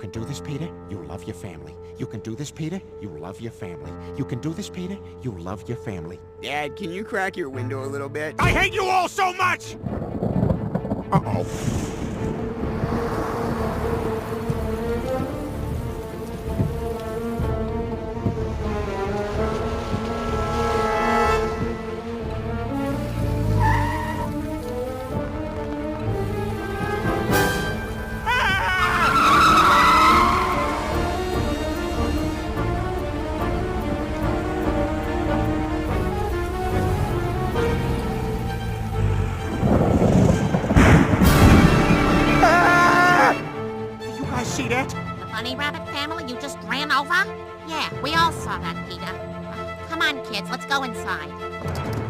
can do this, Peter. You love your family. You can do this, Peter. You love your family. You can do this, Peter. You love your family. Dad, can you crack your window a little bit? I hate you all so much! Uh-oh. You guys see that? The bunny rabbit family you just ran over? Yeah, we all saw that, Peter. Come on, kids, let's go inside.